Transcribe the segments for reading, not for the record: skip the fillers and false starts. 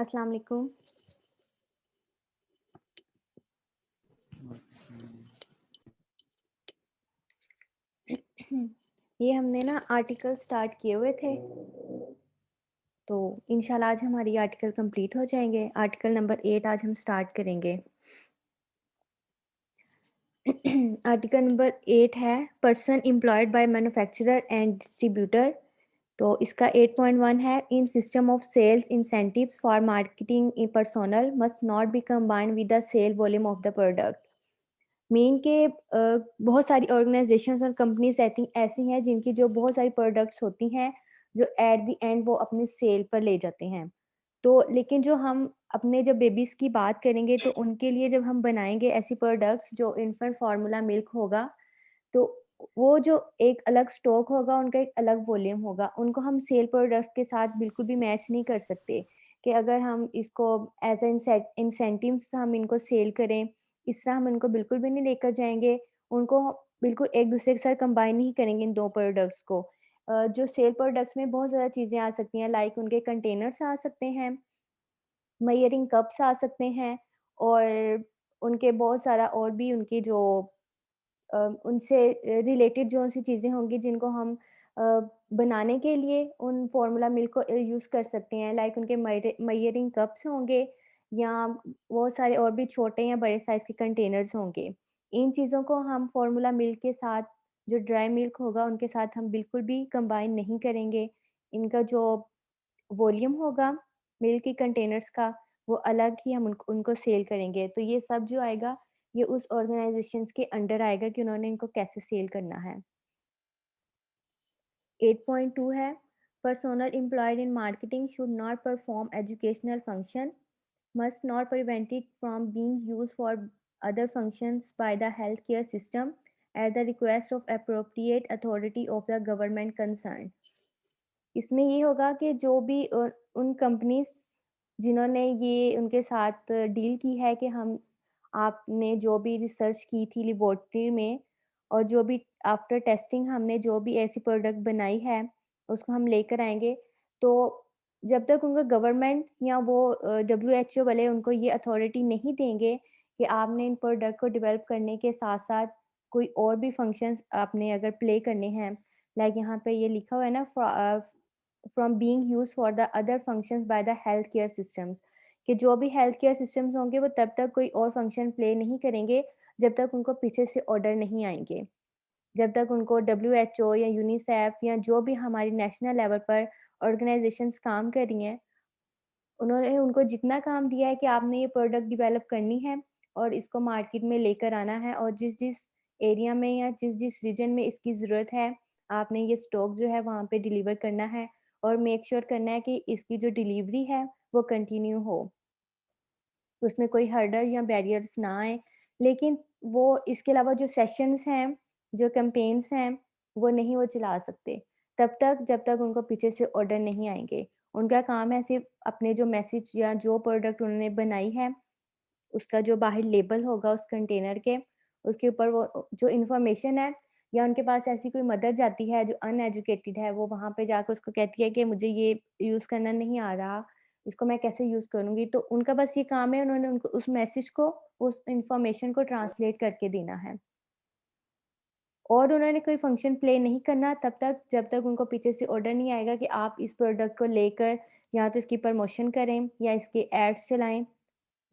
अस्सलाम वालेकुम। ये हमने ना आर्टिकल स्टार्ट किए हुए थे, तो इंशाल्लाह आज हमारी आर्टिकल कंप्लीट हो जाएँगे। आर्टिकल नंबर 8 आज हम स्टार्ट करेंगे। आर्टिकल नंबर 8 है person employed by manufacturer and distributor. तो इसका 8.1 है in system of sales incentives for marketing in personnel must not be combined with the sale volume of the product. Mean के बहुत सारी ऑर्गेनाइजेशंस और companies ऐसी ऐसी हैं जिनकी जो बहुत सारी प्रोडक्ट्स होती हैं जो एट द एंड वो अपनी सेल पर ले जाते हैं। तो लेकिन जो हम अपने जब बेबीज़ की बात करेंगे तो उनके लिए जब हम बनाएँगे ऐसी प्रोडक्ट्स जो इन्फेंट फार्मूला मिल्क होगा, तो वो जो एक अलग स्टॉक होगा, उनका एक अलग वॉल्यूम होगा। उनको हम सेल प्रोडक्ट्स के साथ बिल्कुल भी मैच नहीं कर सकते कि अगर हम इसको एज़ अ इंसेंटिव्स हम इनको सेल करें, इस तरह हम इनको बिल्कुल भी नहीं लेकर जाएँगे। उनको बिल्कुल एक-दूसरे के साथ कंबाइन नहीं करेंगे इन 2 प्रोडक्ट्स को। जो सेल प्रोडक्ट्स में बहुत ज़्यादा चीज़ें आ सकती हैं लाइक उनके कंटेनर्स आ सकते हैं, मेजरिंग कप्स आ सकते हैं और उनके बहुत सारा और भी उनकी जो उनसे रिलेटेड जो-सी चीज़ें होंगी जिनको हम अ, बनाने के लिए उन फ़ॉर्मूला मिल्क को यूज़ कर सकते हैं लाइक उनके मेजरिंग कप्स होंगे या बहुत सारे और भी छोटे या बड़े साइज़ के कंटेनर्स होंगे। इन चीज़ों को हम फ़ॉर्मूला मिल्क के साथ जो ड्राई मिल्क होगा उनके साथ हम बिल्कुल भी कंबाइन नहीं करेंगे। इनका जो वॉल्यूम होगा मिल्क के कंटेनर्स का, वो अलग ही हम उनको उनको सेल करेंगे। तो ये सब जो आएगा, ये उस ऑर्गनाइज़ेशंस के अंडर आएगा कि उन्होंने इनको कैसे सेल करना है। 8.2 है, personal employed in marketing should not perform educational function, must not prevent it from being used for other functions by the health care system at the request of appropriate authority of the government concerned. इसमें ये होगा कि जो भी उन companies जिन्होंने ये उनके साथ डील की है कि हम आपने जो भी रिसर्च की थी लेबोरेटरी में और जो भी आफ्टर टेस्टिंग हमने जो भी ऐसी प्रोडक्ट बनाई है, उसको हम लेकर आएँगे। तो जब तक उनको गवर्नमेंट या वो डब्ल्यूएचओ वाले उनको ये अथॉरिटी नहीं देंगे कि आपने इन प्रोडक्ट को डेवलप करने के साथ-साथ कोई और भी फंक्शंस आपने अगर प्ले करने हैं, लाइक यहाँ पे ये लिखा हुआ है ना from being used for the other functions by the health care systems कि जो भी हेल्थ केयर सिस्टम्स होंगे वो तब तक कोई और फंक्शन प्ले नहीं करेंगे जब तक उनको पीछे से ऑर्डर नहीं आएँगे। जब तक उनको डब्ल्यूएचओ या यूनिसेफ या जो भी हमारी नेशनल लेवल पर ऑर्गनाइज़ेशंस काम कर रही हैं, उन्होंने उनको जितना काम दिया है कि आपने ये प्रोडक्ट डेवलप करनी है और इसको मार्केट में लेकर आना है और जिस-जिस एरिया में या जिस-जिस रीजन में इसकी ज़रूरत है, आपने ये स्टॉक जो है वहाँ पे डिलीवर करना है और मेक श्योर करना है कि इसकी जो डिलीवरी है, वो कंटिन्यू हो। उसमें कोई हर्डल या बैरियर्स ना आएँ। लेकिन वो इसके अलावा जो सेशंस हैं, जो कैम्पेन्स हैं, वो नहीं वो चला सकते, तब तक जब तक उनको पीछे से ऑर्डर नहीं आएँगे। उनका काम है सिर्फ़ अपने जो मैसेज या जो प्रोडक्ट उन्होंने बनाई है, उसका जो बाहर लेबल होगा उस कंटेनर के, उसके ऊपर वो जो इन्फॉर्मेशन है या उनके पास ऐसी कोई मदर जाती है जो अनएजुकेटेड है, वो वहाँ पे जाकर उसको कहती है कि मुझे ये यूज़ करना नहीं आ रहा, इसको मैं कैसे यूज़ करूँगी? तो उनका बस ये काम है उन्होंने उनको उस मैसेज को, उस इन्फॉर्मेशन को ट्रांसलेट करके देना है। और उन्होंने कोई फ़ंक्शन प्ले नहीं करना तब तक जब तक उनको पीछे से ऑर्डर नहीं आएगा कि आप इस प्रोडक्ट को लेकर या तो इसकी प्रमोशन करें या इसके एड्स चलाएँ।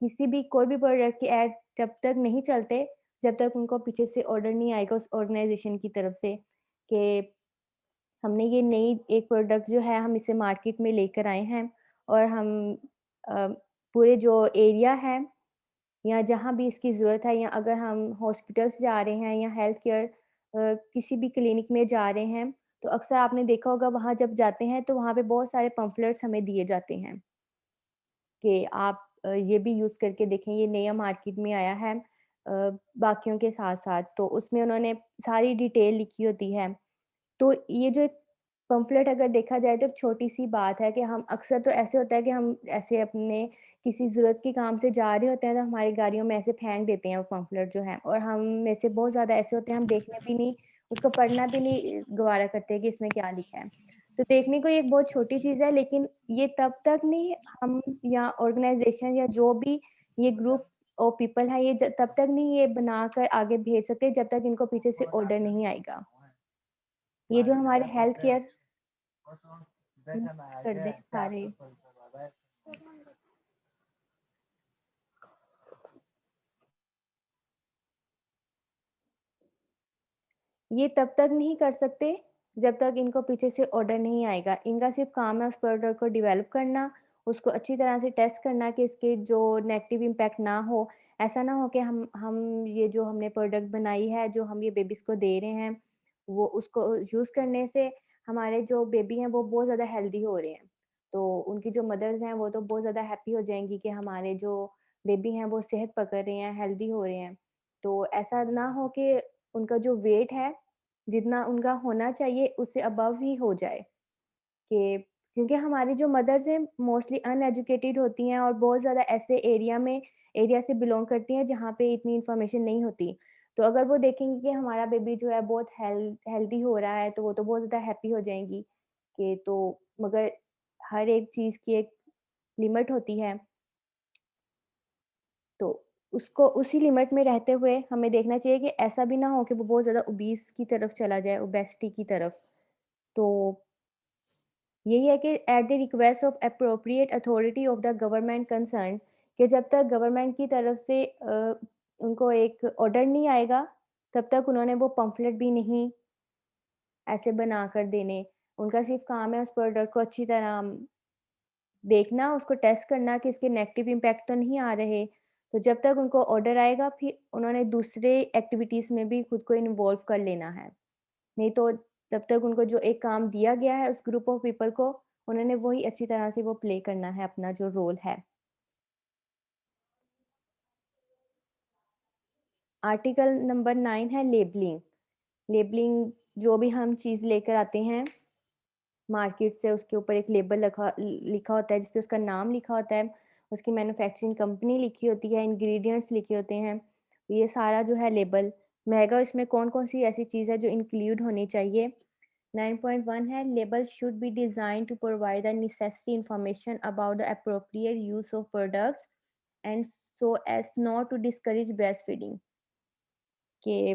किसी भी कोई भी प्रोडक्ट के ऐड तब तक नहीं चलते, जब तक उनको पीछे से ऑर्डर नहीं आएगा उस ऑर्गनाइज़ेशन की तरफ से कि हमने ये नई एक प्रोडक्ट जो है हम इसे मार्केट में लेकर आए हैं और हम अ, पूरे जो एरिया है या जहाँ भी इसकी ज़रूरत है या अगर हम हॉस्पिटल्स जा रहे हैं या हेल्थ केयर किसी भी क्लिनिक में जा रहे हैं, तो अक्सर आपने देखा होगा वहाँ जब जाते हैं तो वहाँ पे बहुत सारे पम्फलेट्स हमें दिए जाते हैं। कि आप ये भी यूज़ करके देखें, ये नया मार्केट में आया है बाकियों के साथ-साथ। तो उसमें उन्होंने सारी डिटेल लिखी होती है। तो ये जो एक पम्फलेट अगर देखा जाए तो एक छोटी-सी बात है कि हम अक्सर तो ऐसे होता है कि हम ऐसे अपने किसी ज़रूरत के काम से जा रहे होते हैं, तो हमारी गाड़ियों में ऐसे फेंक देते हैं वो पम्फलेट जो है और हम में से बहुत ज़्यादा ऐसे होते हैं, हम देखना भी नहीं, उसको पढ़ना भी नहीं गवारा करते कि इसमें क्या लिखा है। तो देखने को ये एक बहुत छोटी चीज़ है, लेकिन ये तब तक नहीं हम या ऑर्गेनाइज़ेशन या जो भी ये ग्रुप ऑफ पीपल है, ये तब तक नहीं ये बनाकर आगे भेज सकते जब तक इनको पीछे से ऑर्डर नहीं आएगा। ये जो हमारे हेल्थ केयर कर दें सारे। ये तब तक नहीं कर सकते जब तक इनको पीछे से ऑर्डर नहीं आएगा। इनका सिर्फ़ काम है उस प्रोडक्ट को डेवलप करना, उसको अच्छी तरह से टेस्ट करना कि इसके जो नेगेटिव इम्पैक्ट ना हो। ऐसा ना हो कि हम ये जो हमने प्रोडक्ट बनाई है, जो हम ये बेबीज़ को दे रहे हैं, वो उसको यूज़ करने से हमारे जो बेबी हैं वो बहुत ज़्यादा हेल्दी हो रहे हैं। तो उनकी जो मदर्स हैं वो तो बहुत ज़्यादा हैप्पी हो जाएँगी कि हमारे जो बेबी हैं वो सेहत पकड़ रहे हैं, हेल्दी हो रहे हैं। तो ऐसा ना हो कि उनका जो वेट है, जितना उनका होना चाहिए उससे अबव ही हो जाए, कि क्योंकि हमारी जो मदर्स हैं मोस्टली अनएजुकेटेड होती हैं और बहुत ज़्यादा ऐसे एरिया से बिलॉन्ग करती हैं जहाँ पे इतनी इन्फॉर्मेशन नहीं होती। तो अगर वो देखेंगी कि हमारा बेबी जो है बहुत हेल्दी हो रहा है, तो वो तो बहुत ज़्यादा हैप्पी हो जाएँगी कि तो मगर हर एक चीज़ की एक लिमिट होती है। तो उसको उसी लिमिट में रहते हुए हमें देखना चाहिए कि ऐसा भी ना हो कि वो बहुत ज़्यादा ओबीस की तरफ चला जाए, ओबेसिटी की तरफ। तो यही है कि at the request of appropriate authority of the government concerned, कि जब तक गवर्नमेंट की तरफ से उनको एक ऑर्डर नहीं आएगा, तब तक उन्होंने वो पम्फलेट भी नहीं ऐसे बनाकर देने। उनका सिर्फ़ काम है उस प्रोडक्ट को अच्छी तरह देखना, उसको टेस्ट करना कि इसके नेगेटिव इम्पैक्ट तो नहीं आ रहे। तो जब तक उनको ऑर्डर आएगा, फिर उन्होंने दूसरे एक्टिविटीज़ में भी खुद को इन्वॉल्व कर लेना है। नहीं तो तब तक उनको जो एक काम दिया गया है उस ग्रुप ऑफ पीपल को, उन्होंने वही अच्छी तरह से वो प्ले करना है अपना जो रोल है। आर्टिकल नंबर 9 है लेबलिंग। लेबलिंग जो भी हम चीज़ लेकर आते हैं मार्केट से, उसके ऊपर एक लेबल लिखा होता है जिसपे उसका नाम लिखा होता है, उसकी मैन्युफैक्चरिंग कंपनी लिखी होती है, इंग्रीडिएंट्स लिखे होते हैं। ये सारा जो है लेबल रहेगा, इसमें कौन-कौन सी ऐसी चीज़ है जो इंक्लूड होनी चाहिए। 9.1 है label should be designed to provide the necessary information about the appropriate use of products and so as not to discourage breast feeding. कि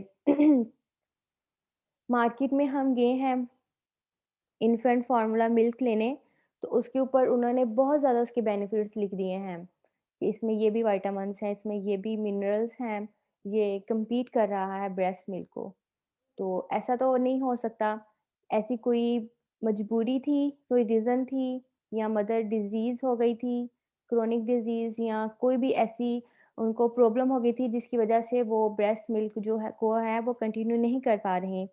मार्केट में हम गए हैं इन्फेंट फार्मूला मिल्क लेने, तो उसके ऊपर उन्होंने बहुत ज़्यादा उसके बेनिफिट्स लिख दिए हैं, कि इसमें ये भी विटामिन्स हैं, इसमें ये भी मिनरल्स हैं, ये कम्पीट कर रहा है ब्रेस्ट मिल्क को। तो ऐसा तो नहीं हो सकता। ऐसी कोई मजबूरी थी, कोई रीज़न थी या मदर डिज़ीज़ हो गई थी, क्रोनिक डिज़ीज़ या कोई भी ऐसी उनको प्रॉब्लम हो गई थी जिसकी वज़ह से वो ब्रेस्ट मिल्क जो है वो कंटिन्यू नहीं कर पा रहे हैं।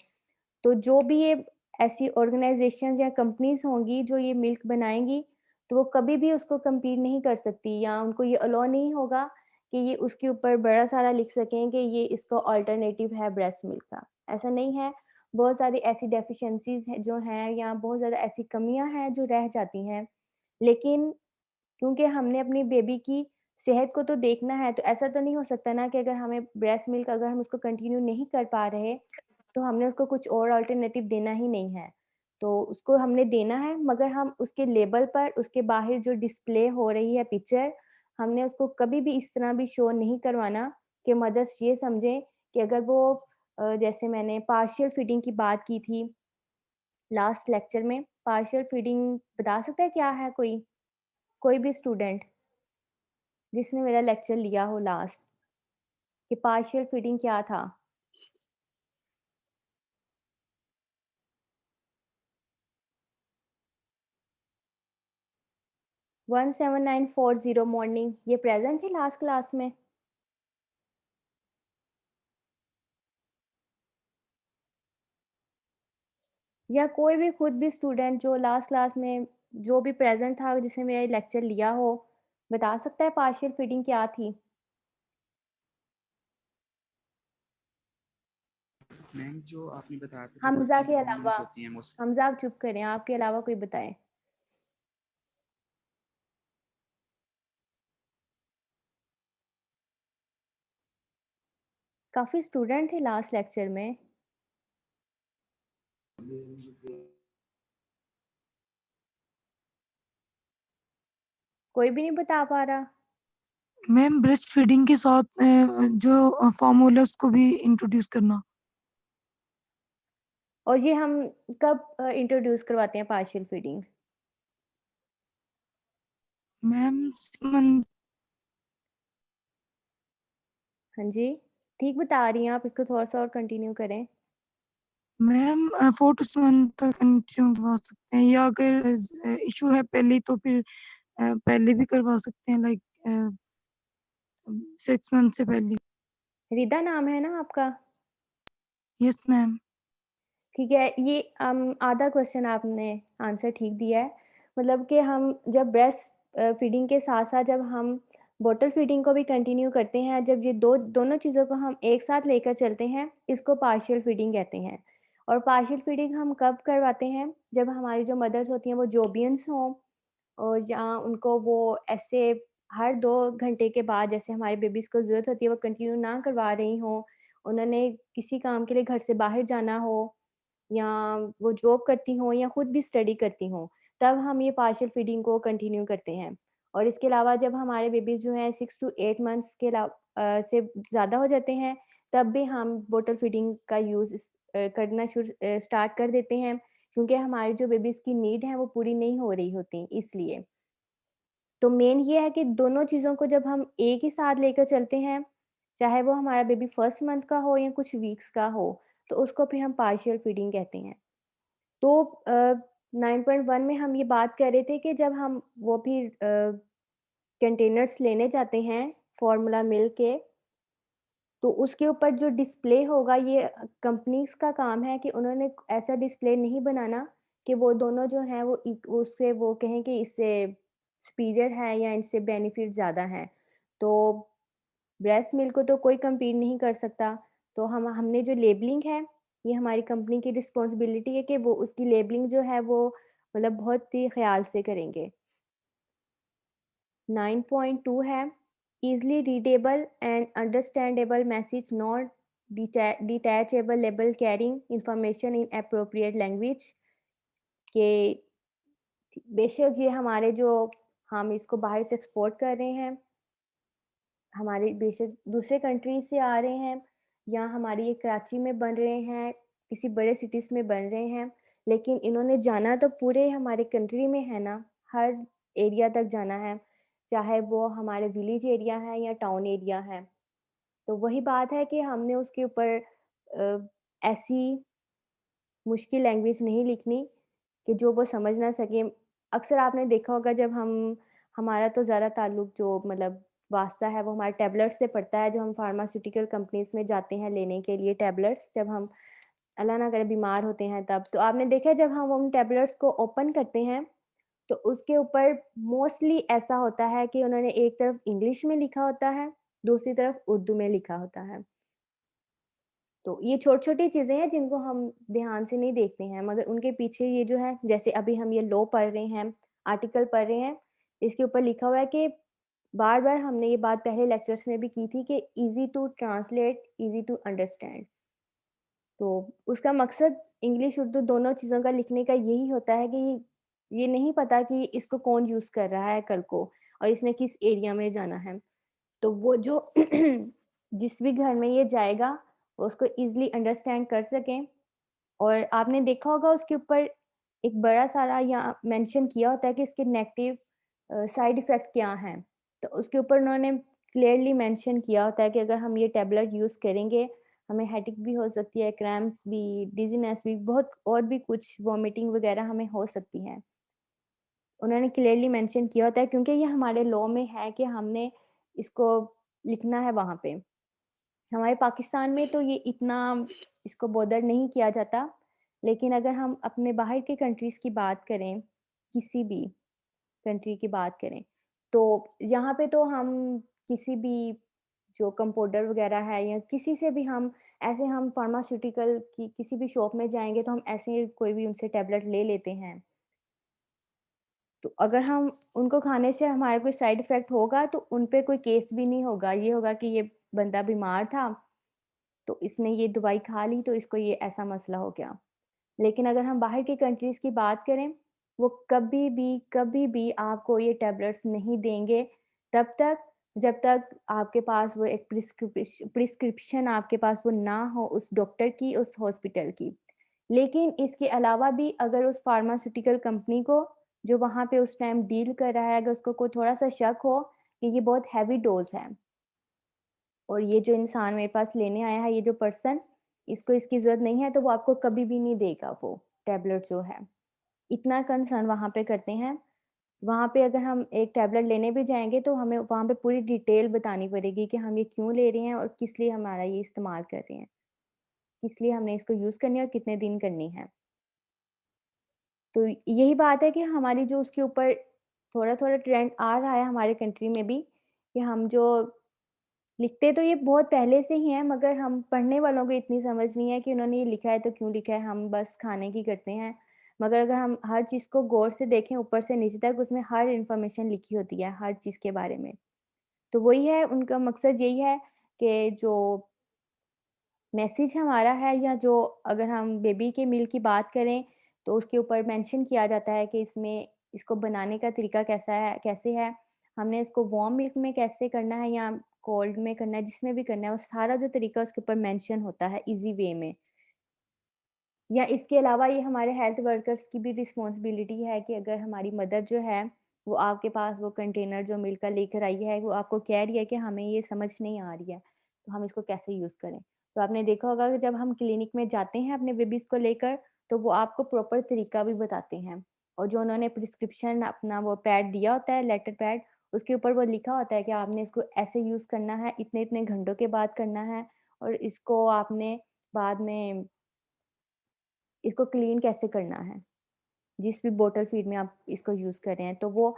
तो जो भी ये ऐसी ऑर्गेनाइज़ेशंस या कंपनीज़ होंगी जो ये मिल्क बनाएँगी, तो वो कभी भी उसको कम्पीट नहीं कर सकती या उनको ये अलाउ नहीं होगा कि ये उसके ऊपर बड़ा सारा लिख सकें कि ये इसका अल्टरनेटिव है ब्रेस्ट मिल्क का। ऐसा नहीं है, बहुत सारी ऐसी डेफ़िशिएंसीज़ हैं जो हैं या बहुत ज़्यादा ऐसी कमियाँ हैं जो रह जाती हैं। लेकिन क्योंकि हमने अपनी बेबी की सेहत को तो देखना है, तो ऐसा तो नहीं हो सकता ना कि अगर हमें ब्रेस्ट मिल्क अगर हम उसको कंटिन्यू नहीं कर पा रहे, तो हमने उसको कुछ और अल्टरनेटिव देना ही नहीं है। तो उसको हमने देना है, मगर हम उसके लेबल पर, उसके बाहर जो डिस्प्ले हो रही है पिक्चर, हमने उसको कभी भी इस तरह भी शो नहीं करवाना कि मदर्स ये समझें कि अगर वो जैसे मैंने पार्शियल फीडिंग की बात की थी लास्ट लेक्चर में, पार्शियल फीडिंग बता सकता है क्या है कोई? कोई भी स्टूडेंट जिसने मेरा लेक्चर लिया हो लास्ट, कि पार्शियल फीडिंग क्या था? 17940 मॉर्निंग, ये प्रेज़ेंट थे लास्ट क्लास में? या कोई भी खुद भी स्टूडेंट जो लास्ट क्लास में जो भी प्रेज़ेंट था जिसने मेरा ये लेक्चर लिया हो, बता सकता है पार्शियल फीडिंग क्या थी? मैम जो आपने बताया था कि हमज़ा प्रोटीन के अलावा, हॉर्मोन्स होती हैं मोस्ट। हमज़ा आप चुप करें, आपके अलावा कोई बताए। काफ़ी स्टूडेंट थे लास्ट लेक्चर में। कोई भी नहीं बता पा रहा? मैम ब्रेस्ट फीडिंग के साथ जो फ़ॉर्मूला उसको भी इंट्रोड्यूस करना। और ये हम कब इंट्रोड्यूस करवाते हैं पार्शियल फीडिंग? मैम 6 मंथ हाँ जी, ठीक बता रही हैं आप, इसको थोड़ा-सा और कंटिन्यू करें। मैम 4 टू 6 मंथ तक कंटिन्यू करवा सकते हैं या अगर इश्यू है पहले तो फिर पहले भी करवा सकते हैं लाइक 6 मंथ से पहले। रिदा नाम है ना आपका? Yes ma'am. ठीक है, ये आधा क्वेश्चन आपने आंसर ठीक दिया है। मतलब कि हम जब ब्रेस्ट फीडिंग के साथ-साथ जब हम बॉटल फीडिंग को भी कंटिन्यू करते हैं, जब ये दोनों चीज़ों को हम एक साथ लेकर चलते हैं, इसको पार्शियल फीडिंग कहते हैं। और पार्शियल फीडिंग हम कब करवाते हैं? जब हमारी जो मदर्स होती हैं वो जोबियंस हों और या उनको वो ऐसे हर 2 घंटे के बाद जैसे हमारे बेबीज़ को ज़रूरत होती है वो कंटिन्यू ना करवा रही हों, उन्होंने किसी काम के लिए घर से बाहर जाना हो या वो जॉब करती हों या खुद भी स्टडी करती हों, तब हम ये पार्शियल फीडिंग को कंटिन्यू करते हैं। और इसके अलावा जब हमारे बेबीज़ जो हैं 6 टू 8 मंथ्स के से ज़्यादा हो जाते हैं, तब भी हम बॉटल फीडिंग का यूज़ करना स्टार्ट कर देते हैं, क्योंकि हमारी जो बेबीज़ की नीड है वो पूरी नहीं हो रही होती इसलिए। तो मेन ये है कि दोनों चीज़ों को जब हम एक ही साथ लेकर चलते हैं, चाहे वो हमारा बेबी फर्स्ट मंथ का हो या कुछ वीक्स का हो, तो उसको फिर हम पार्शियल फीडिंग कहते हैं। तो 9.1 में हम ये बात कर रहे थे कि जब हम वो फिर कंटेनर्स लेने जाते हैं फ़ॉर्मूला मिल्क के, तो उसके ऊपर जो डिस्प्ले होगा ये कंपनीज़ का काम है कि उन्होंने ऐसा डिस्प्ले नहीं बनाना कि वो दोनों जो हैं वो उससे वो कहें कि इससे सुपीरियर है या इनसे बेनिफिट ज़्यादा हैं। तो ब्रेस्ट मिल्क को तो कोई कम्पीट नहीं कर सकता, तो हमने जो लेबलिंग है, ये हमारी कंपनी की रिस्पॉन्सिबिलिटी है कि वो उसकी लेबलिंग जो है वो मतलब बहुत ही ख़्याल से करेंगे। 9.2 है easily readable and understandable message not detachable label carrying information in appropriate language के बेशक ये हमारे जो हम इसको बाहर से एक्सपोर्ट कर रहे हैं, हमारे बेशक दूसरे कंट्री से आ रहे हैं या हमारी ये कराची में बन रहे हैं, किसी बड़े सिटीज़ में बन रहे हैं, लेकिन इन्होंने जाना तो पूरे हमारे कंट्री में है ना, हर एरिया तक जाना है, चाहे वो हमारे विलेज एरिया है या टाउन एरिया है। तो वही बात है कि हमने उसके ऊपर ऐसी मुश्किल लैंग्वेज नहीं लिखनी कि जो वो समझ ना सकें। अक्सर आपने देखा होगा जब हमारा तो ज़्यादा ताल्लुक जो मतलब वास्ता है वो हमारे टैबलेट्स से पड़ता है, जो हम फार्मास्यूटिकल कंपनीज़ में जाते हैं लेने के लिए टैबलेट्स, जब हम अल्लाह ना करे बीमार होते हैं तब। तो आपने देखा है जब हम उन टैबलेट्स को ओपन करते हैं, तो उसके ऊपर मोस्टली ऐसा होता है कि उन्होंने एक तरफ इंग्लिश में लिखा होता है, दूसरी तरफ उर्दू में लिखा होता है। तो ये छोटी-छोटी चीज़ें हैं जिनको हम ध्यान से नहीं देखते हैं, मगर उनके पीछे ये जो है जैसे अभी हम ये लॉ पढ़ रहे हैं, आर्टिकल पढ़ रहे हैं, इसके ऊपर लिखा हुआ है कि बार-बार हमने ये बात पहले लेक्चर्स में भी की थी कि easy to translate, easy to understand. तो उसका मकसद इंग्लिश, उर्दू दोनों चीज़ों का लिखने का यही होता है कि ये नहीं पता कि इसको कौन यूज़ कर रहा है कल को और इसने किस एरिया में जाना है। तो वो जो जिस भी घर में ये जाएगा, वो उसको ईज़िली अंडरस्टैंड कर सकें और आपने देखा होगा उसके ऊपर एक बड़ा सारा या मेंशन किया होता है कि इसके नेगेटिव साइड इफ़ेक्ट क्या हैं। तो उसके ऊपर उन्होंने क्लियरली मेंशन किया होता है कि अगर हम ये टैबलेट यूज़ करेंगे, हमें हेडेक भी हो सकती है, क्रैम्प्स भी, डिज़ीनेस भी, बहुत और भी कुछ वॉमिटिंग वगैरह हमें हो सकती है। उन्होंने क्लियरली मेंशन किया होता है क्योंकि ये हमारे लॉ में है कि हमने इसको लिखना है वहाँ पे। हमारे पाकिस्तान में तो ये इतना इसको बॉदर नहीं किया जाता, लेकिन अगर हम अपने बाहर के कंट्रीज़ की बात करें, किसी भी कंट्री की बात करें, तो यहाँ पे तो हम किसी भी जो कंपाउंडर वगैरह है या किसी से भी हम ऐसे हम फार्मास्यूटिकल की किसी भी शॉप में जाएँगे तो हम ऐसे कोई भी उनसे टैबलेट ले लेते हैं। तो अगर हम उनको खाने से हमारा कोई साइड इफ़ेक्ट होगा तो उन पे कोई केस भी नहीं होगा। ये होगा कि ये बंदा बीमार था, तो इसने ये दवाई खा ली तो इसको ये ऐसा मसला हो गया। लेकिन अगर हम बाहर की कंट्रीज़ की बात करें, वो कभी भी आपको ये टैबलेट्स नहीं देंगे तब तक जब तक आपके पास वो एक प्रिस्क्रिप्शन आपके पास वो ना हो उस डॉक्टर की, उस हॉस्पिटल की। लेकिन इसके अलावा भी अगर उस फार्मास्यूटिकल कंपनी को जो वहाँ पे उस टाइम डील कर रहा है, अगर उसको कोई थोड़ा-सा शक हो कि ये बहुत हेवी डोज़ है और ये जो इंसान मेरे पास लेने आया है, ये जो पर्सन, इसको इसकी ज़रूरत नहीं है, तो वो आपको कभी भी नहीं देगा वो टैबलेट जो है। इतना कंसर्न वहाँ पे करते हैं। वहाँ पे अगर हम एक टैबलेट लेने भी जाएँगे तो हमें वहाँ पे पूरी डिटेल बतानी पड़ेगी कि हम ये क्यों ले रहे हैं और किस लिए हमारा ये इस्तेमाल कर रहे हैं। किस लिए हमने इसको यूज़ करनी है और कितने दिन करनी है। तो यही बात है कि हमारी जो उसके ऊपर थोड़ा-थोड़ा ट्रेंड आ रहा है हमारे कंट्री में भी कि हम जो लिखते तो ये बहुत पहले से ही हैं मगर हम पढ़ने वालों को इतनी समझ नहीं है कि उन्होंने ये लिखा है तो क्यों लिखा है, हम बस खाने की करते हैं। मगर अगर हम हर चीज़ को गौर से देखें ऊपर से नीचे तक उसमें हर इन्फॉर्मेशन लिखी होती है, हर चीज़ के बारे में। तो वही है उनका मकसद यही है कि जो मैसेज हमारा है या जो अगर हम बेबी के मिल्क की बात करें, तो उसके ऊपर मेंशन किया जाता है कि इसमें इसको बनाने का तरीका कैसा है कैसे है, हमने इसको वार्म मिल्क में कैसे करना है या कोल्ड में करना है, जिसमें भी करना है, वो सारा जो तरीका उसके ऊपर मेंशन होता है ईज़ी वे में। या इसके अलावा ये हमारे हेल्थ वर्कर्स की भी रिस्पॉन्सिबिलिटी है कि अगर हमारी मदर जो है, वो आपके पास वो कंटेनर जो मिल्क का लेकर आई है, वो आपको कह रही है कि हमें ये समझ नहीं आ रही है, तो हम इसको कैसे यूज़ करें? तो आपने देखा होगा कि जब हम क्लिनिक में जाते हैं अपने बेबीज़ को लेकर, तो वो आपको प्रॉपर तरीका भी बताते हैं और जो उन्होंने प्रिस्क्रिप्शन अपना वो पैड दिया होता है, लेटर पैड, उसके ऊपर वो लिखा होता है कि आपने इसको ऐसे यूज़ करना है, इतने-इतने घंटों के बाद करना है और इसको आपने बाद में इसको क्लीन कैसे करना है, जिस भी बॉटल फीड में आप इसको यूज़ कर रहे हैं। तो वो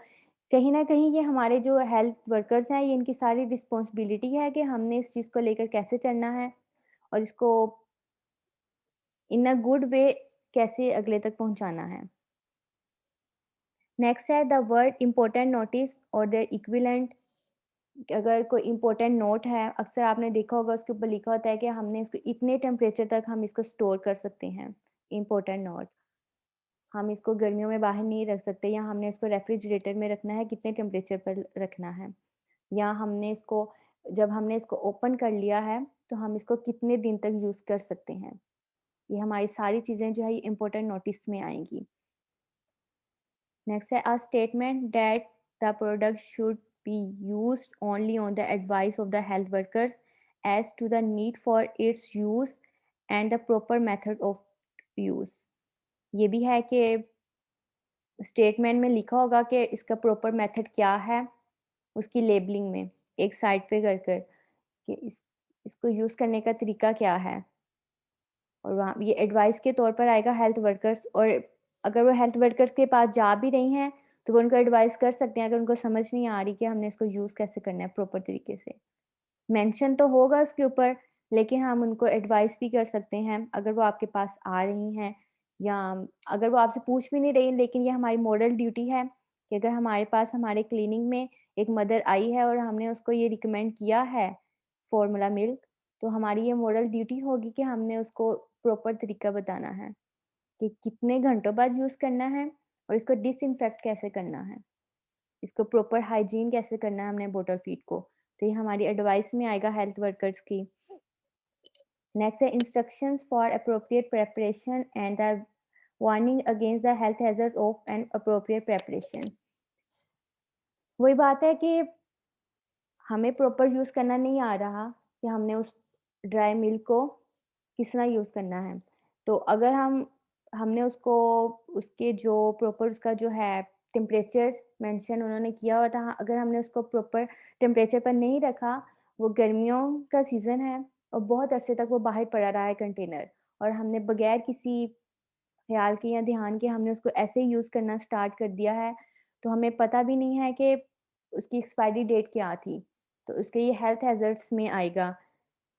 कहीं न कहीं ये हमारे जो हेल्थ वर्कर्स हैं, ये इनकी सारी रिस्पॉन्सिबिलिटी है कि हमने इस चीज़ को लेकर कैसे चलना है और इसको इन अ गुड वे कैसे अगले तक पहुँचाना है। नेक्स्ट है द वर्ड इम्पोर्टेंट नोटिस और देयर इक्विवेलेंट अगर कोई इम्पोर्टेंट नोट है, अक्सर आपने देखा होगा उसके ऊपर लिखा होता है कि हमने इसको इतने टेम्परेचर तक हम इसको स्टोर कर सकते हैं, इम्पोर्टेंट नोट। हम इसको गर्मियों में बाहर नहीं रख सकते या हमने इसको रेफ्रिजरेटर में रखना है, कितने टेम्परेचर पर रखना है। या हमने इसको जब हमने इसको ओपन कर लिया है, तो हम इसको कितने दिन तक यूज़ कर सकते हैं। ये हमारी सारी चीज़ें जो है ये इम्पोर्टेंट नोटिस में आएँगी। नेक्स्ट है a statement that the product should be used only on the advice of the health workers as to the need for its use and the proper method of use. ये भी है कि statement में लिखा होगा कि इसका प्रॉपर मेथड क्या है, उसकी लेबलिंग में एक साइड पे कर कि इसको यूज़ करने का तरीका क्या है और वहाँ ये एडवाइस के तौर पर आएगा हेल्थ वर्कर्स और अगर वो हेल्थ वर्कर्स के पास जा भी रही हैं, तो वो उनको एडवाइस कर सकते हैं अगर उनको समझ नहीं आ रही कि हमने इसको यूज़ कैसे करना है प्रॉपर तरीके से। मेंशन तो होगा उसके ऊपर, लेकिन हम उनको एडवाइस भी कर सकते हैं अगर वो आपके पास आ रही हैं या अगर वो आपसे पूछ भी नहीं रही लेकिन ये हमारी मॉरल ड्यूटी है कि अगर हमारे पास हमारे क्लिनिक में एक मदर आई है और हमने उसको ये रिकमेंड किया है फ़ॉर्मूला मिल्क, तो हमारी ये मॉरल ड्यूटी होगी कि हमने उसको प्रॉपर तरीका बताना है कि कितने घंटों बाद यूज़ करना है और इसको डिसइन्फेक्ट कैसे करना है। इसको प्रॉपर हाइजीन कैसे करना है हमने बॉटल फीड को, तो ये हमारी एडवाइस में आएगा हेल्थ वर्कर्स की। नेक्स्ट है instructions for appropriate preparation and the warning against the health hazard of N appropriate preparation. वही बात है कि हमें प्रॉपर यूज़ करना नहीं आ रहा कि हमने उस ड्राई मिल्क को किस तरह यूज़ करना है। तो अगर हमने उसको उसके जो प्रॉपर उसका जो है टेम्परेचर मेंशन उन्होंने किया हुआ था, अगर हमने उसको प्रॉपर टेम्परेचर पर नहीं रखा, वो गर्मियों का सीज़न है और बहुत अरसे तक वो बाहर पड़ा रहा है कंटेनर और हमने बगैर किसी ख़्याल के या ध्यान के हमने उसको ऐसे ही यूज़ करना स्टार्ट कर दिया है, तो हमें पता भी नहीं है कि उसकी एक्सपायरी डेट क्या थी। तो उसके ये हेल्थ हैज़र्ड्स में आएगा।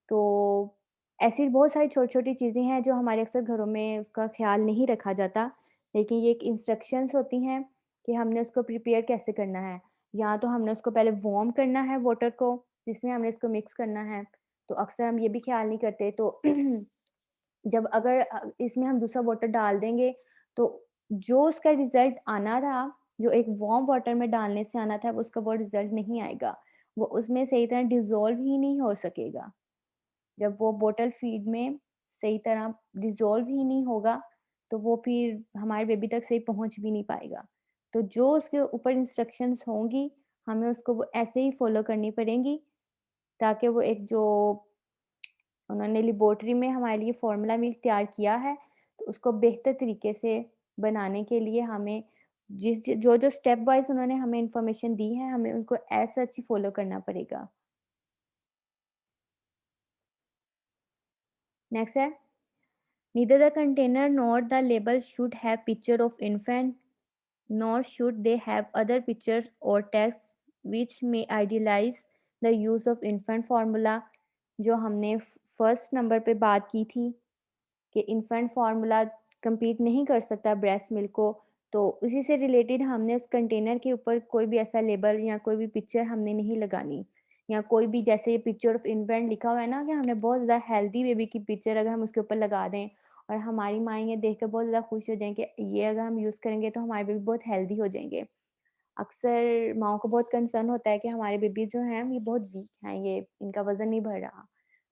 तो ऐसी बहुत सारी छोटी-छोटी चीज़ें हैं जो हमारे अक्सर घरों में उसका ख़्याल नहीं रखा जाता। लेकिन ये एक इंस्ट्रक्शंस होती हैं कि हमने उसको प्रिपेयर कैसे करना है। या तो हमने उसको पहले वार्म करना है वाटर को, जिसमें हमने इसको मिक्स करना है। तो अक्सर हम ये भी ख़्याल नहीं करते तो जब अगर इसमें हम दूसरा वाटर डाल देंगे, तो जो उसका रिज़ल्ट आना था, जो एक वार्म वाटर में डालने से आना था, वो उसका वो रिज़ल्ट नहीं आएगा। वो उसमें सही तरह डिज़ॉल्व ही नहीं हो सकेगा। जब वो बॉटल फीड में सही तरह डिज़ॉल्व ही नहीं होगा, तो वो फिर हमारे बेबी तक सही पहुँच भी नहीं पाएगा। तो जो उसके ऊपर इंस्ट्रक्शंस होंगी, हमें उसको वो ऐसे ही फ़ॉलो करनी पड़ेंगी, ताकि वो एक जो उन्होंने लेबोरेटरी में हमारे लिए फ़ॉर्मूला मिल्क तैयार किया है, तो उसको बेहतर तरीके से बनाने के लिए हमें जो-जो स्टेप वाइज़ उन्होंने हमें इन्फॉर्मेशन दी है, हमें उनको एज़ सच ही फ़ॉलो करना पड़ेगा। नेक्स्ट है, neither the container nor the label should have picture of infant, nor should they have other pictures or text which may idealize the use of infant formula। जो हमने first number पे बात की थी कि इन्फेंट फार्मूला compete नहीं कर सकता ब्रेस्ट मिल्क को, तो उसी से रिलेटेड हमने उस कंटेनर के ऊपर कोई भी ऐसा लेबल या कोई भी पिक्चर हमने नहीं लगानी, या कोई भी जैसे ये पिक्चर ऑफ इन्फेंट लिखा हुआ है ना, कि हमने बहुत ज़्यादा हेल्दी बेबी की पिक्चर अगर हम उसके ऊपर लगा दें और हमारी माँ ये देख कर बहुत ज़्यादा खुश हो जाएँ कि ये अगर हम यूज़ करेंगे तो हमारे बेबी बहुत हेल्दी हो जाएँगे। अक्सर माँओं को बहुत कंसर्न होता है कि हमारे बेबी जो हैं ये बहुत वीक हैं, ये इनका वज़न नहीं बढ़ रहा।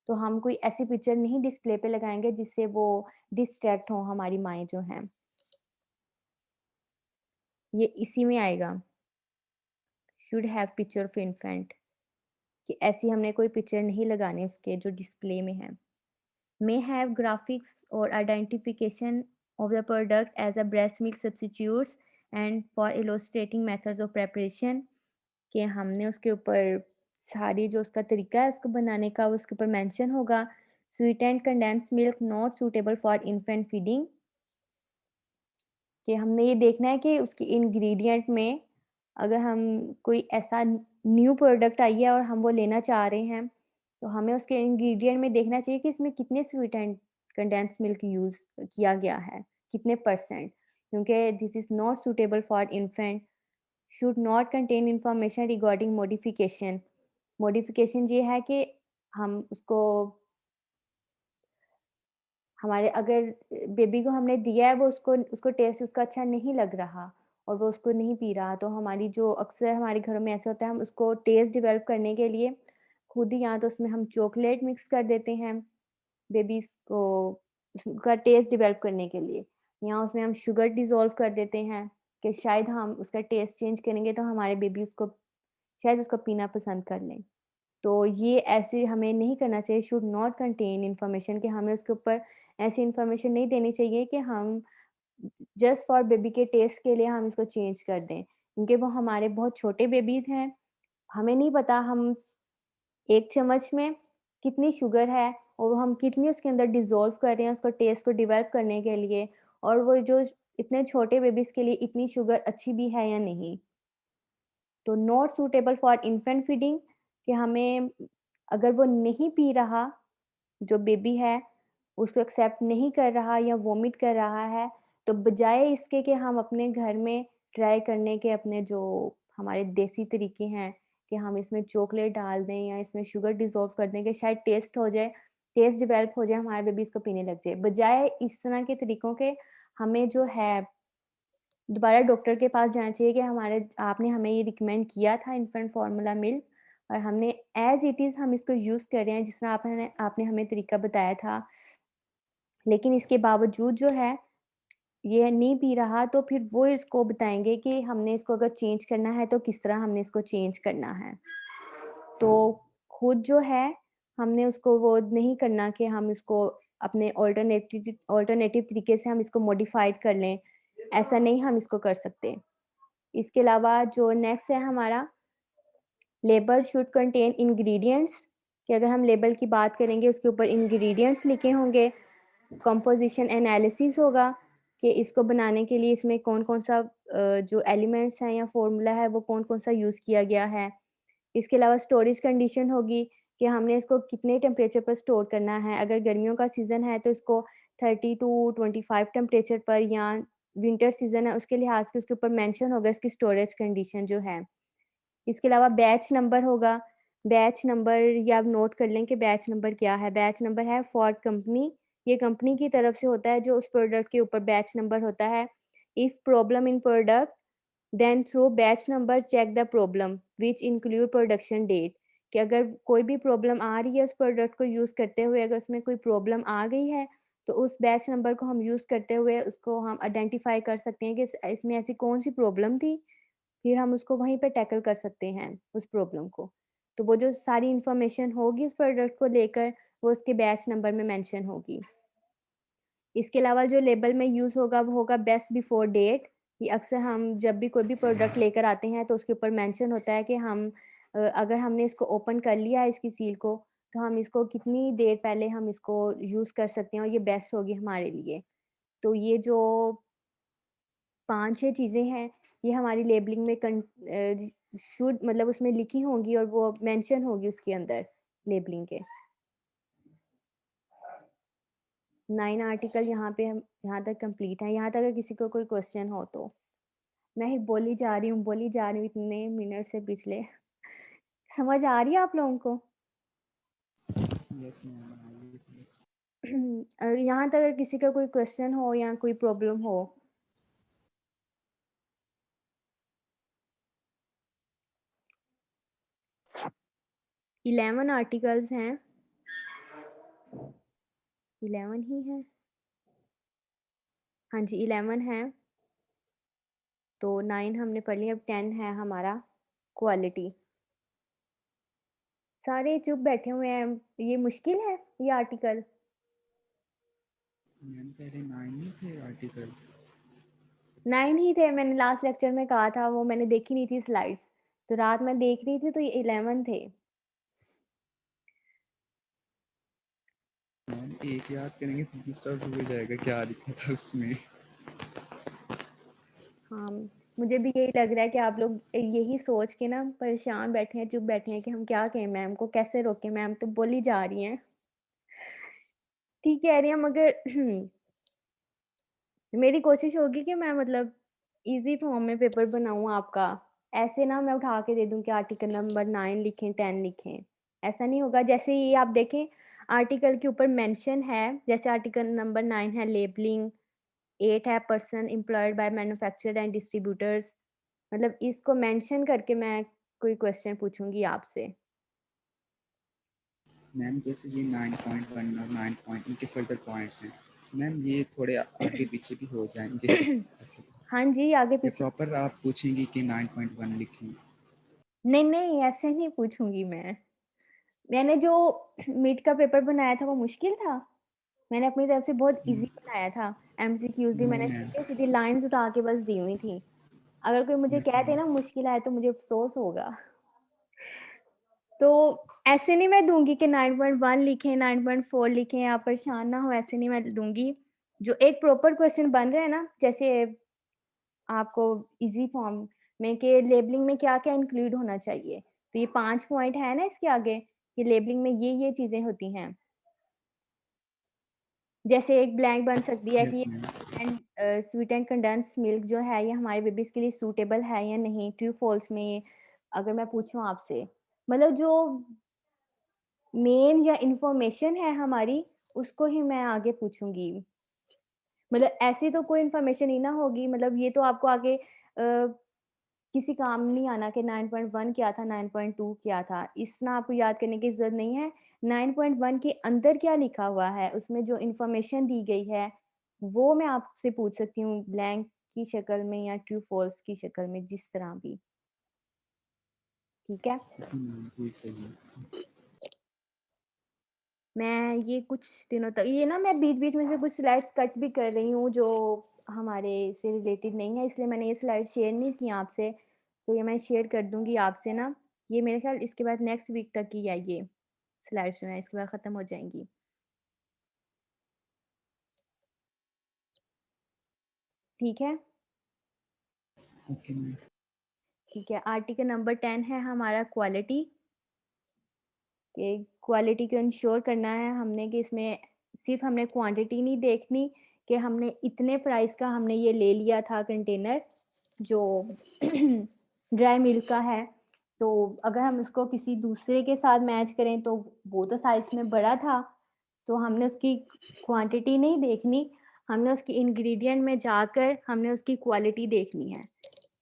तो हम कोई ऐसी पिक्चर नहीं डिस्प्ले पे लगाएँगे जिससे वो डिस्ट्रैक्ट हों हमारी माएँ जो हैं। ये इसी में आएगा, should have picture of infant, कि ऐसी हमने कोई पिक्चर नहीं लगानी उसके जो डिस्प्ले में है। मे हैव ग्राफिक्स और identification of the product as a breast milk substitutes and for illustrating methods of preparation, कि हमने उसके ऊपर सारी जो उसका तरीका है उसको बनाने का वो उसके ऊपर मेंशन होगा। Sweetened condensed milk not suitable for infant feeding, कि हमने ये देखना है कि उसके इंग्रेडिएंट में अगर हम कोई ऐसा न्यू प्रोडक्ट आई है और हम वो लेना चाह रहे हैं, तो हमें उसके इंग्रेडिएंट में देखना चाहिए कि इसमें कितने स्वीटेंड कंडेंस्ड मिल्क यूज़ किया गया है, कितने परसेंट, क्योंकि this is not suitable for infant, should not contain information regarding modification. Modification ये है कि हम उसको हमारे अगर बेबी को हमने दिया है वो उसको उसको टेस्ट उसका अच्छा नहीं लग रहा और वो उसको नहीं पी रहा, तो हमारी जो अक्सर हमारे घरों में ऐसा होता है, हम उसको टेस्ट डेवलप करने के लिए खुद ही या तो उसमें हम चॉकलेट मिक्स कर देते हैं बेबीज़ को उसका टेस्ट डेवलप करने के लिए, या उसमें हम शुगर डिज़ोल्व कर देते हैं कि शायद हम उसका टेस्ट चेंज करेंगे तो हमारे बेबी उसको शायद उसको पीना पसंद कर लें। तो ये ऐसे हमें नहीं करना चाहिए, शुड नॉट कंटेन इन्फॉर्मेशन, कि हमें उसके ऊपर ऐसी इन्फॉर्मेशन नहीं देनी चाहिए कि हम जस्ट फॉर बेबी के टेस्ट के लिए हम इसको चेंज कर दें। क्योंकि वो हमारे बहुत छोटे बेबीज़ हैं, हमें नहीं पता हम 1 चम्मच में कितनी शुगर है और हम कितनी उसके अंदर डिज़ोल्व कर रहे हैं उसको टेस्ट को डेवलप करने के लिए, और वो जो इतने छोटे बेबीज़ के लिए इतनी शुगर अच्छी भी है या नहीं। तो not suitable for infant feeding, कि हमें अगर वो नहीं पी रहा, जो बेबी है, उसको एक्सेप्ट नहीं कर रहा या वॉमिट कर रहा है, तो बजाय इसके कि हम अपने घर में ट्राई करने के अपने जो हमारे देसी तरीके हैं कि हम इसमें चॉकलेट डाल दें या इसमें शुगर डिज़ोल्व कर दें कि शायद टेस्ट डेवलप हो जाए, हमारा बेबी इसको पीने लग जाए। बजाय इस तरह के तरीकों के हमें जो है दोबारा डॉक्टर के पास जाना चाहिए कि हमारे आपने हमें ये रिकमेंड किया था इन्फेंट फ़ॉर्मूला मिल्क और हमने एज़ इट इज़ हम इसको यूज़ कर रहे हैं जिस तरह आपने आपने हमें तरीका बताया था। लेकिन इसके बावजूद जो है, ये नहीं पी रहा, तो फिर वो इसको बताएँगे कि हमने इसको अगर चेंज करना है तो किस तरह हमने इसको चेंज करना है। तो खुद जो है हमने उसको वो नहीं करना कि हम इसको अपने अल्टरनेटिव तरीके से हम इसको मॉडिफ़ाइड कर लें, ऐसा नहीं हम इसको कर सकते। इसके अलावा जो नेक्स्ट है हमारा, लेबल शुड कंटेन इंग्रीडिएंट्स, कि अगर हम लेबल की बात करेंगे उसके ऊपर इंग्रीडिएंट्स लिखे होंगे, कंपोज़िशन एनालिसिस होगा कि इसको बनाने के लिए इसमें कौन-कौन सा जो एलिमेंट्स हैं या फ़ॉर्मूला है वो कौन-कौन सा यूज़ किया गया है। इसके अलावा स्टोरेज कंडीशन होगी कि हमने इसको कितने टेम्परेचर पर स्टोर करना है। अगर गर्मियों का सीज़न है तो इसको 30 टू 25 टेम्परेचर पर, या विंटर सीज़न है उसके लिहाज़ से उसके ऊपर मेंशन होगा इसकी स्टोरेज कंडीशन जो है। इसके अलावा बैच नंबर होगा, बैच नंबर या आप नोट कर लें कि बैच नंबर क्या है। बैच नंबर है फॉर कंपनी, ये कंपनी की तरफ से होता है जो उस प्रोडक्ट के ऊपर बैच नंबर होता है, If problem in product, then through batch number check the problem which include production date. कि अगर कोई भी प्रॉब्लम आ रही है उस प्रोडक्ट को यूज़ करते हुए, अगर उसमें कोई प्रॉब्लम आ गई है, तो उस बैच नंबर को हम यूज़ करते हुए उसको हम आइडेंटिफ़ाई कर सकते हैं कि इसमें ऐसी कौन-सी प्रॉब्लम थी, फिर हम उसको वहीं पे टैकल कर सकते हैं उस प्रॉब्लम को। तो वो जो सारी इन्फॉर्मेशन होगी उस प्रोडक्ट को लेकर, वो उसके बैच नंबर में मेंशन होगी। इसके अलावा जो लेबल में यूज़ होगा वो होगा बेस्ट बिफोर डेट। ये अक्सर हम जब भी कोई भी प्रोडक्ट लेकर आते हैं तो उसके ऊपर मेंशन होता है कि हम अगर हमने इसको ओपन कर लिया है इसकी सील को, तो हम इसको कितनी देर पहले हम इसको यूज़ कर सकते हैं और ये बेस्ट होगी हमारे लिए। तो ये जो 5-6 चीज़ें हैं, ये हमारी लेबलिंग में शुड मतलब उसमें लिखी होंगी और वो मेंशन होगी उसके अंदर लेबलिंग के। 9 आर्टिकल यहाँ पे हम यहाँ तक कंप्लीट है। यहाँ तक अगर किसी को कोई क्वेश्चन हो तो? मैं ही बोली जा रही हूँ, बोली जा रही हूँ इतने मिनट से पिछले। समझ आ रही है आप लोगों को? यस मैम, आइए प्लीज। यहाँ तक अगर किसी का कोई क्वेश्चन हो या कोई प्रॉब्लम हो? इलेवन आर्टिकल्स हैं। 11 ही हैं। हाँ जी, 11 हैं। तो 9 हमने पढ़ लिया, अब 10 है हमारा क्वालिटी। सारे चुप बैठे हुए हैं। ये मुश्किल है ये आर्टिकल? मैम कह रहे 9 ही थे आर्टिकल। 9 ही थे, मैंने लास्ट लेक्चर में कहा था, वो मैंने देखी नहीं थी स्लाइड्स। तो रात में देख रही थी तो ये 11 थे। मैम एक याद करेंगे तो दूसरा भूल जाएगा क्या लिखा था उसमें। हाँ, मुझे भी यही लग रहा है कि आप लोग यही सोच के ना परेशान बैठे हैं, चुप बैठे हैं कि हम क्या कहें मैम को, कैसे रोकें, मैम तो बोली जा रही हैं। ठीक कह रही हैं, मगर मेरी कोशिश होगी कि मैं मतलब ईज़ी फॉर्म में पेपर बनाऊँ आपका। ऐसे ना मैं उठा के दे दूँ कि आर्टिकल नंबर 9 लिखें, 10 लिखें। ऐसा नहीं होगा। जैसे ये आप देखें, आर्टिकल के ऊपर मेंशन है, जैसे आर्टिकल नंबर 9 है लेबलिंग, 8 है person employed by manufacturer and distributors. मतलब इसको मेंशन करके मैं कोई क्वेश्चन पूछूँगी आपसे। मैम जैसे ये 9.1 और 9 पॉइंट इनके फर्दर पॉइंट्स हैं, मैम ये थोड़े आगे पीछे भी हो जाएंगे ऐसे। हाँ जी, आगे ये पीछे। प्रॉपर आप पूछेंगी कि 9.1 लिखें? नहीं, नहीं, ऐसे नहीं पूछूँगी मैं। मैंने जो मीट का पेपर बनाया था वो मुश्किल था? मैंने अपनी तरफ से बहुत ईज़ी बनाया था। एमसीक्यूज़ भी नो मैंने मैम। सीधी-सीधी लाइन्स उठा के बस दी हुई थी। अगर कोई मुझे यस कह दे मैम। ना मुश्किल आए तो मुझे अफ़सोस होगा। तो ऐसे नहीं मैं दूँगी कि 9.1 लिखें, 9.4 लिखें, आप परेशान ना हों, ऐसे नहीं मैं दूँगी। जो एक प्रॉपर क्वेश्चन बन रहा है ना, जैसे आपको ईज़ी फॉर्म में कि लेबलिंग में क्या-क्या इंक्लूड होना चाहिए। तो ये 5 पॉइंट है ना इसके आगे, कि लेबलिंग में ये चीज़ें होती हैं। जैसे एक ब्लैंक बन सकती है यस कि ma'am. Sweet and condensed milk जो है ये हमारे बेबीज़ के लिए सूटेबल है या नहीं, ट्रू फॉल्स में अगर मैं पूछूँ आपसे। मतलब जो मेन या इन्फॉर्मेशन है हमारी, उसको ही मैं आगे पूछूँगी। मतलब ऐसी तो कोई इन्फॉर्मेशन ही ना होगी, मतलब ये तो आपको आगे किसी काम नहीं आना कि 9.1 क्या था, 9.2 क्या था। इतना आपको याद करने की ज़रूरत नहीं है। 9.1 के अंदर क्या लिखा हुआ है, उसमें जो इन्फॉर्मेशन दी गई है, वो मैं आपसे पूछ सकती हूँ ब्लैंक की शक्ल में या ट्रू फॉल्स की शक्ल में, जिस तरह भी। ठीक है? ये सही है। मैं ये कुछ दिनों तक ये ना मैं बीच-बीच में से कुछ स्लाइड्स कट भी कर रही हूँ जो हमारे से रिलेटेड नहीं है, इसलिए मैंने ये स्लाइड शेयर नहीं की आपसे। तो ये मैं शेयर कर दूँगी आपसे ना। ये मेरे ख़्याल इसके बाद नेक्स्ट वीक तक ही है ये स्लाइड्स जो हैं, इसके बाद ख़त्म हो जाएँगी। ठीक है? Okay ma'am. ठीक है, आर्टिकल नंबर 10 है हमारा क्वालिटी। कि क्वालिटी को इंश्योर करना है हमने कि इसमें सिर्फ़ हमने क्वांटिटी नहीं देखनी कि हमने इतने प्राइस का हमने ये ले लिया था कंटेनर जो ड्राई मिल्क का है, तो अगर हम उसको किसी दूसरे के साथ मैच करें तो वो तो साइज़ में बड़ा था, तो हमने उसकी क्वांटिटी नहीं देखनी, हमने उसकी इंग्रेडिएंट में जाकर हमने उसकी क्वालिटी देखनी है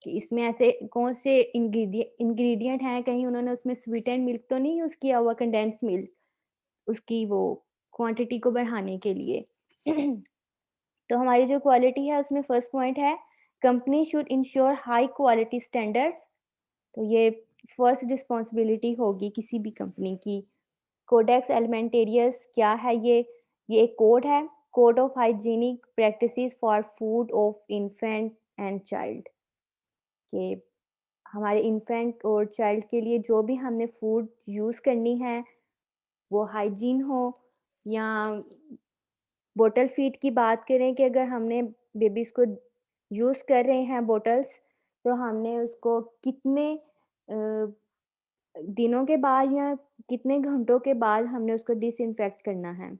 कि इसमें ऐसे कौन से इंग्रेडिएंट हैं, कहीं उन्होंने उसमें स्वीटेंड मिल्क तो नहीं यूज़ किया हुआ, कंडेंस मिल्क, उसकी वो क्वांटिटी को बढ़ाने के लिए। तो हमारी जो क्वालिटी है उसमें फर्स्ट पॉइंट है, company should ensure high quality standards. तो ये फर्स्ट रिस्पॉन्सिबिलिटी होगी किसी भी कंपनी की। कोडेक्स एलिमेंटेरियस क्या है ये एक कोड है, code of hygienic practices for food of infant and child, कि हमारे इन्फेंट और चाइल्ड के लिए जो भी हमने फूड यूज़ करनी है, वो हाइजीन हो, या बॉटल फीड की बात करें कि अगर हमने बेबीज़ को यूज़ कर रहे हैं बॉटल्स, तो हमने उसको कितने दिनों के बाद या कितने घंटों के बाद हमने उसको डिसइंफेक्ट करना है।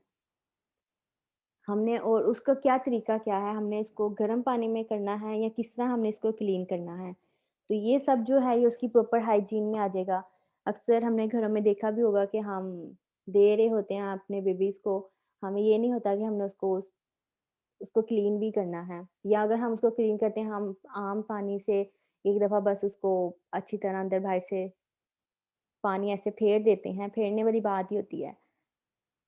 हमने और उसका क्या तरीका क्या है, हमने इसको गर्म पानी में करना है या किस तरह हमने इसको क्लीन करना है। तो ये सब जो है ये उसकी प्रॉपर हाइजीन में आ जाएगा। अक्सर हमने घरों में देखा भी होगा कि हम दे रहे होते हैं अपने बेबीज़ को, हमें ये नहीं होता कि हमने उसको क्लीन भी करना है, या अगर हम उसको क्लीन करते हैं, हम आम पानी से एक दफ़ा बस उसको अच्छी तरह अंदर बाहर से पानी ऐसे फेर देते हैं, फेरने वाली बात ही होती है।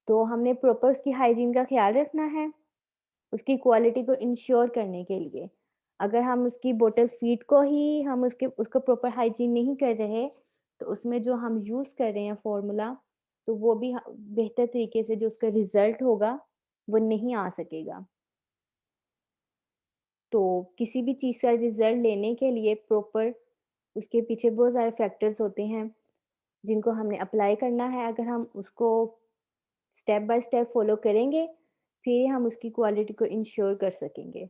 तो हमने प्रॉपर उसकी हाइजीन का ख़्याल रखना है, उसकी क्वालिटी को इंश्योर करने के लिए। अगर हम उसकी बॉटल फीड को ही हम उसको प्रॉपर हाइजीन नहीं कर रहे, तो उसमें जो हम यूज़ कर रहे हैं फ़ॉर्मूला, तो वो भी बेहतर तरीके से जो उसका रिज़ल्ट होगा, वो नहीं आ सकेगा। तो किसी भी चीज़ का रिज़ल्ट लेने के लिए प्रॉपर उसके पीछे बहुत सारे फैक्टर्स होते हैं, जिनको हमने अप्लाई करना है। अगर हम उसको स्टेप बाय स्टेप फ़ॉलो करेंगे, फिर हम उसकी क्वालिटी को इंश्योर कर सकेंगे।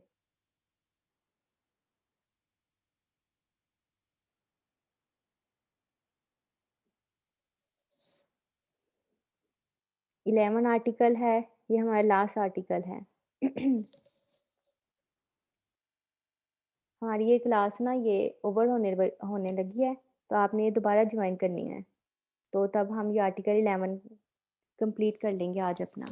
11 आर्टिकल है, ये हमारा लास्ट आर्टिकल है। हमारी ये क्लास ना ये ओवर होने लगी है, तो आपने ये दोबारा जॉइन करनी है। तो तब हम ये आर्टिकल 11 कंप्लीट कर लेंगे आज अपना।